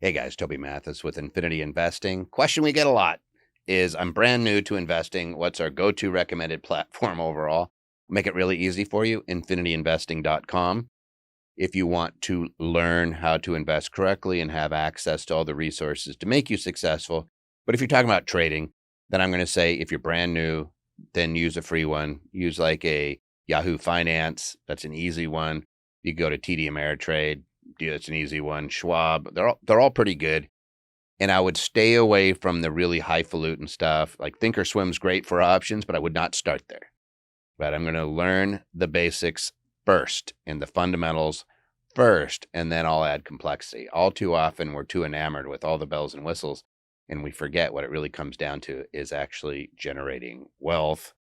Hey guys, Toby Mathis with Infinity Investing. Question we get a lot is I'm brand new to investing. What's our go-to recommended platform overall? Make it really easy for you, infinityinvesting.com. If you want to learn how to invest correctly and have access to all the resources to make you successful. But if you're talking about trading, then I'm going to say if you're brand new, then use a free one. Use like a Yahoo Finance. That's an easy one. You go to TD Ameritrade. That's an easy one. Schwab. They're all pretty good. And I would stay away from the really highfalutin stuff. Like Thinkorswim's great for options, but I would not start there. But I'm going to learn the basics first and the fundamentals first, and then I'll add complexity. All too often, we're too enamored with all the bells and whistles, and we forget what it really comes down to is actually generating wealth.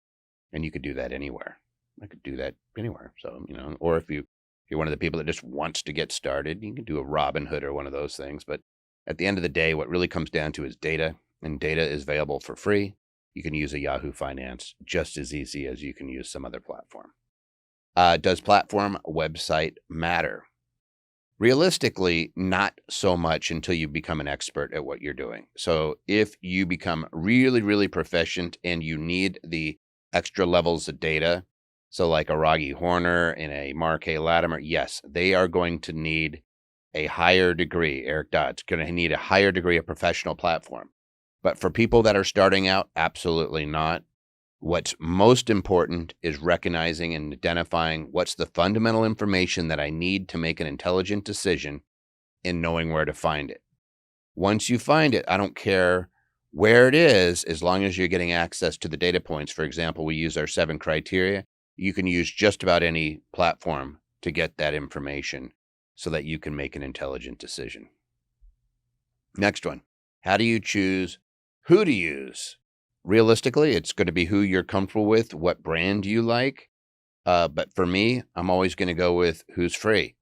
And you could do that anywhere. I could do that anywhere. So, or if you're one of the people that just wants to get started, you can do a Robinhood or one of those things. But at the end of the day, what really comes down to is data, and data is available for free. You can use a Yahoo Finance just as easy as you can use some other platform. Does platform website matter? Realistically, not so much until you become an expert at what you're doing. So if you become really, really proficient and you need the extra levels of data, so like a Rogge Horner and a Mark A. Latimer, yes, they are going to need a higher degree. Eric Dodd's going to need a higher degree of professional platform. But for people that are starting out, absolutely not. What's most important is recognizing and identifying what's the fundamental information that I need to make an intelligent decision and knowing where to find it. Once you find it, I don't care where it is, as long as you're getting access to the data points. For example, we use our 7 criteria. You can use just about any platform to get that information so that you can make an intelligent decision. Next one, how do you choose who to use? Realistically, it's going to be who you're comfortable with, what brand you like. But for me, I'm always going to go with who's free.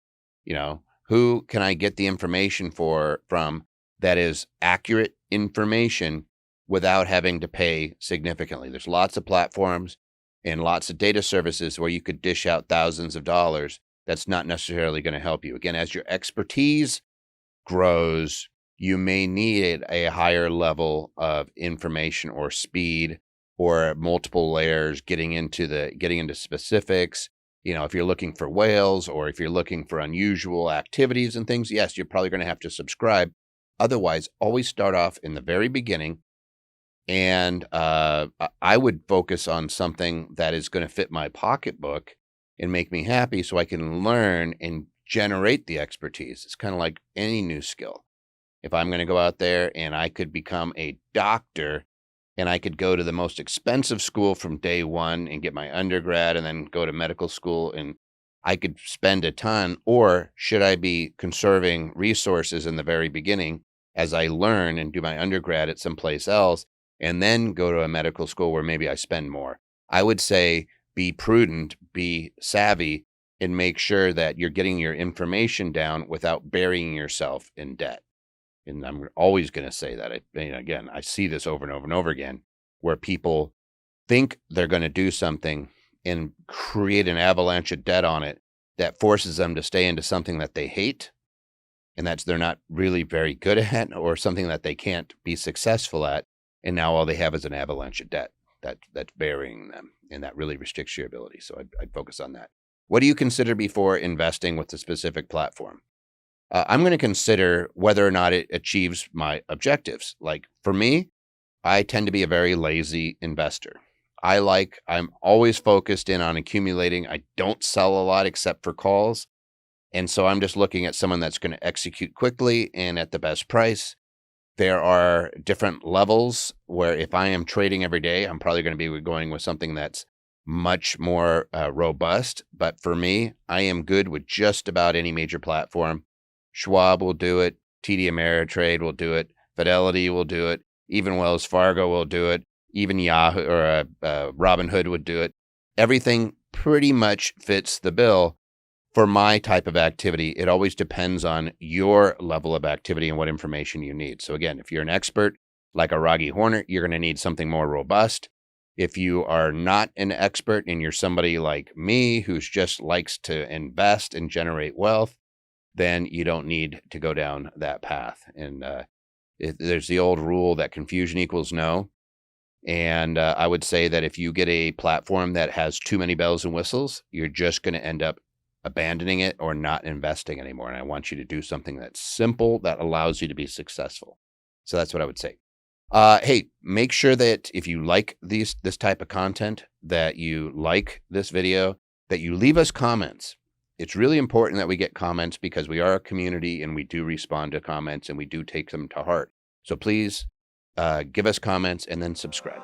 Who can I get the information from that is accurate information without having to pay significantly? There's lots of platforms and lots of data services where you could dish out thousands of dollars. That's not necessarily going to help you. Again, as your expertise grows, you may need a higher level of information or speed or multiple layers getting into specifics. If you're looking for whales or if you're looking for unusual activities and things, yes, you're probably going to have to subscribe. Otherwise, always start off in the very beginning. And I would focus on something that is going to fit my pocketbook and make me happy so I can learn and generate the expertise. It's kind of like any new skill. If I'm going to go out there and I could become a doctor and I could go to the most expensive school from day one and get my undergrad and then go to medical school and I could spend a ton, or should I be conserving resources in the very beginning as I learn and do my undergrad at someplace else and then go to a medical school where maybe I spend more? I would say be prudent, be savvy, and make sure that you're getting your information down without burying yourself in debt. And I'm always going to say that. Again, I see this over and over and over again, where people think they're going to do something and create an avalanche of debt on it that forces them to stay into something that they hate, and that's they're not really very good at, or something that they can't be successful at. And now all they have is an avalanche of debt that's burying them, and that really restricts your ability. So I'd focus on that. What do you consider before investing with a specific platform? I'm going to consider whether or not it achieves my objectives. Like for me, I tend to be a very lazy investor. I'm always focused in on accumulating. I don't sell a lot except for calls. And so I'm just looking at someone that's going to execute quickly and at the best price. There are different levels where if I am trading every day, I'm probably going to be going with something that's much more robust. But for me, I am good with just about any major platform. Schwab will do it. TD Ameritrade will do it. Fidelity will do it. Even Wells Fargo will do it. Even Yahoo or Robinhood would do it. Everything pretty much fits the bill for my type of activity. It always depends on your level of activity and what information you need. So again, if you're an expert like a Rogge Horner, you're going to need something more robust. If you are not an expert and you're somebody like me who's just likes to invest and generate wealth, then you don't need to go down that path. And there's the old rule that confusion equals no. And I would say that if you get a platform that has too many bells and whistles, you're just going to end up abandoning it or not investing anymore. And I want you to do something that's simple that allows you to be successful. So that's what I would say. Hey, make sure that if you like this type of content, that you like this video, that you leave us comments. It's really important that we get comments because we are a community and we do respond to comments and we do take them to heart. So please give us comments and then subscribe.